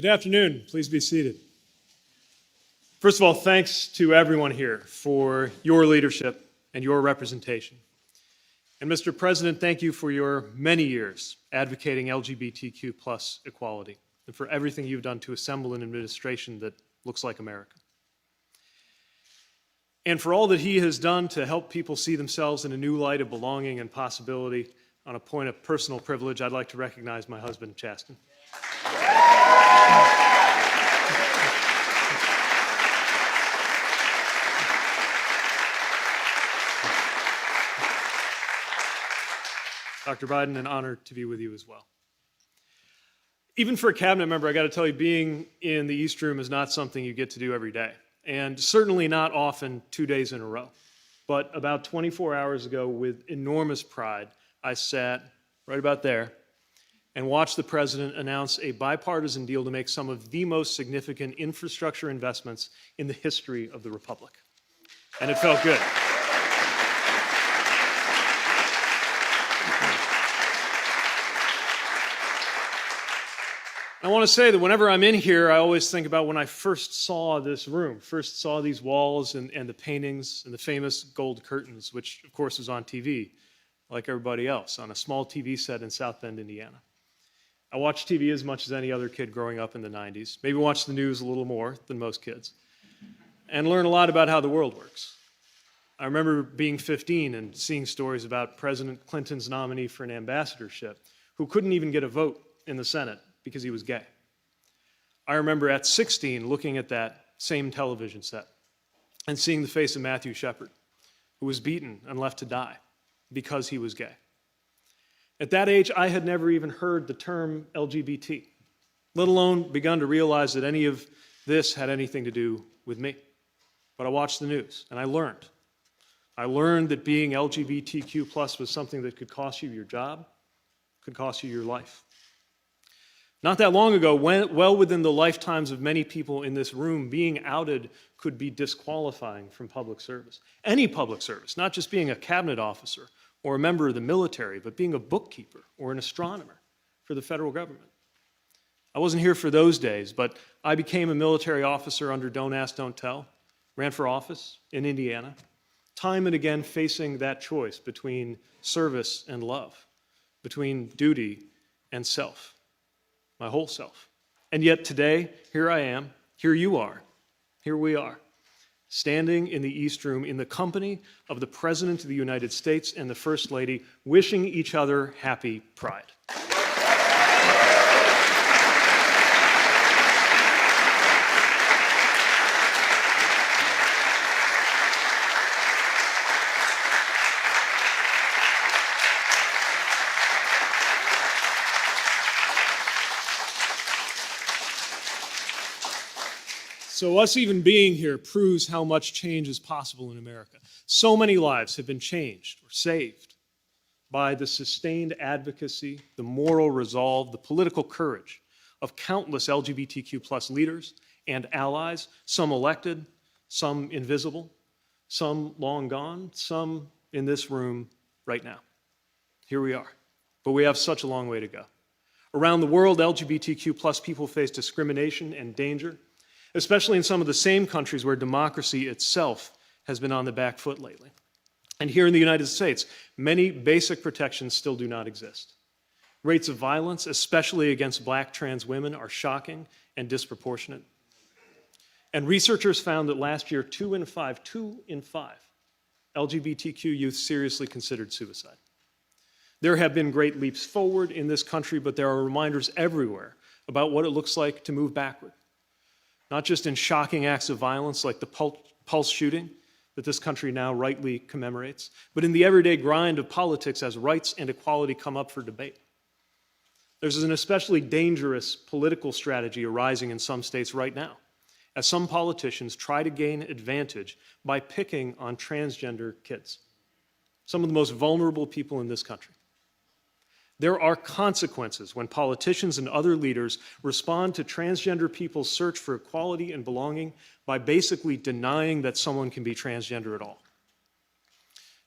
Good afternoon. Please be seated. First of all, thanks to everyone here for your leadership and your representation. And Mr. President, thank you for your many years advocating LGBTQ plus equality and for everything you've done to assemble an administration that looks like America. And for all that he has done to help people see themselves in a new light of belonging and possibility. On a point of personal privilege, I'd like to recognize my husband, Chasten. Dr. Biden, an honor to be with you as well. Even for a cabinet member, I got to tell you, being in the East Room is not something you get to do every day, and certainly not often 2 days in a row. But about 24 hours ago, with enormous pride, I sat right about there and watched the president announce a bipartisan deal to make some of the most significant infrastructure investments in the history of the Republic. And it felt good. I want to say that whenever I'm in here, I always think about when I first saw this room, first saw these walls and the paintings and the famous gold curtains, which of course was on TV, like everybody else, on a small TV set in South Bend, Indiana. I watched TV as much as any other kid growing up in the 90s, maybe watched the news a little more than most kids, and learned a lot about how the world works. I remember being 15 and seeing stories about President Clinton's nominee for an ambassadorship who couldn't even get a vote in the Senate because he was gay. I remember at 16 looking at that same television set and seeing the face of Matthew Shepard, who was beaten and left to die because he was gay. At that age, I had never even heard the term LGBT, let alone begun to realize that any of this had anything to do with me. But I watched the news and I learned. I learned that being LGBTQ plus was something that could cost you your job, could cost you your life. Not that long ago, well within the lifetimes of many people in this room, being outed could be disqualifying from public service. Any public service, not just being a cabinet officer or a member of the military, but being a bookkeeper or an astronomer for the federal government. I wasn't here for those days, but I became a military officer under Don't Ask, Don't Tell, ran for office in Indiana, time and again facing that choice between service and love, between duty and self. My whole self. And yet today, here I am, here you are, here we are, standing in the East Room in the company of the President of the United States and the First Lady, wishing each other happy Pride. So us even being here proves how much change is possible in America. So many lives have been changed or saved by the sustained advocacy, the moral resolve, the political courage of countless LGBTQ plus leaders and allies, some elected, some invisible, some long gone, some in this room right now. Here we are, but we have such a long way to go. Around the world, LGBTQ plus people face discrimination and danger, especially in some of the same countries where democracy itself has been on the back foot lately. And here in the United States, many basic protections still do not exist. Rates of violence, especially against black trans women, are shocking and disproportionate. And researchers found that last year, 2 in 5 LGBTQ youth seriously considered suicide. There have been great leaps forward in this country, but there are reminders everywhere about what it looks like to move backward. Not just in shocking acts of violence like the Pulse shooting that this country now rightly commemorates, but in the everyday grind of politics as rights and equality come up for debate. There's an especially dangerous political strategy arising in some states right now, as some politicians try to gain advantage by picking on transgender kids, some of the most vulnerable people in this country. There are consequences when politicians and other leaders respond to transgender people's search for equality and belonging by basically denying that someone can be transgender at all.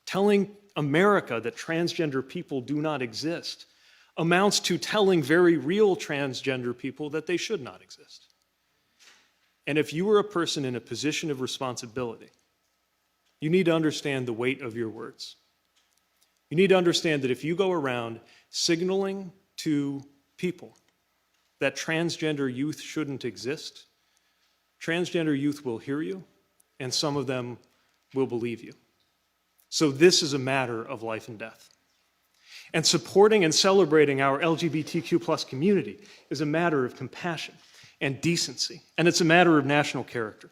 Telling America that transgender people do not exist amounts to telling very real transgender people that they should not exist. And if you are a person in a position of responsibility, you need to understand the weight of your words. You need to understand that if you go around signaling to people that transgender youth shouldn't exist, transgender youth will hear you, and some of them will believe you. So this is a matter of life and death. And supporting and celebrating our LGBTQ plus community is a matter of compassion and decency, and it's a matter of national character,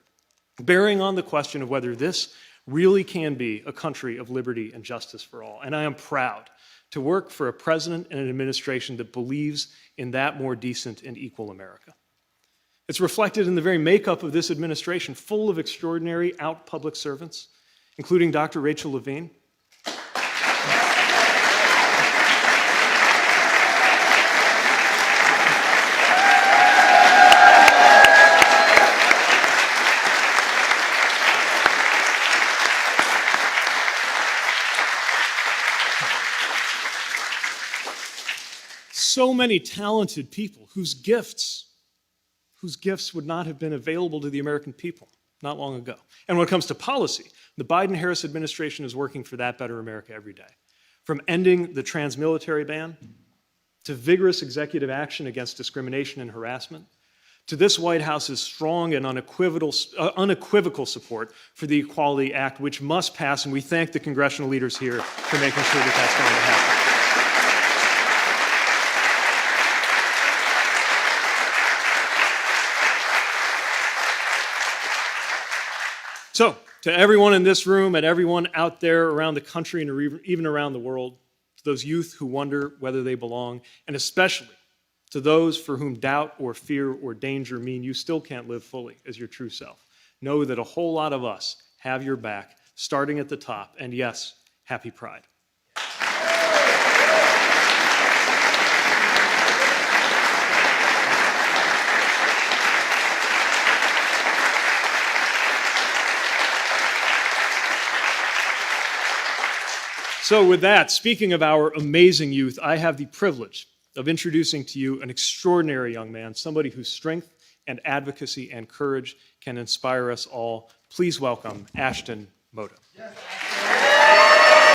bearing on the question of whether this really can be a country of liberty and justice for all. And I am proud to work for a president and an administration that believes in that more decent and equal America. It's reflected in the very makeup of this administration, full of extraordinary out public servants, including Dr. Rachel Levine. So many talented people whose gifts would not have been available to the American people not long ago. And when it comes to policy, the Biden-Harris administration is working for that better America every day. From ending the trans-military ban, to vigorous executive action against discrimination and harassment, to this White House's strong and unequivocal support for the Equality Act, which must pass, and we thank the congressional leaders here for making sure that that's going to happen. So, to everyone in this room and everyone out there around the country and even around the world, to those youth who wonder whether they belong, and especially to those for whom doubt or fear or danger mean you still can't live fully as your true self, know that a whole lot of us have your back, starting at the top, and yes, happy Pride. So with that, speaking of our amazing youth, I have the privilege of introducing to you an extraordinary young man, somebody whose strength and advocacy and courage can inspire us all. Please welcome Ashton Moto. Yes.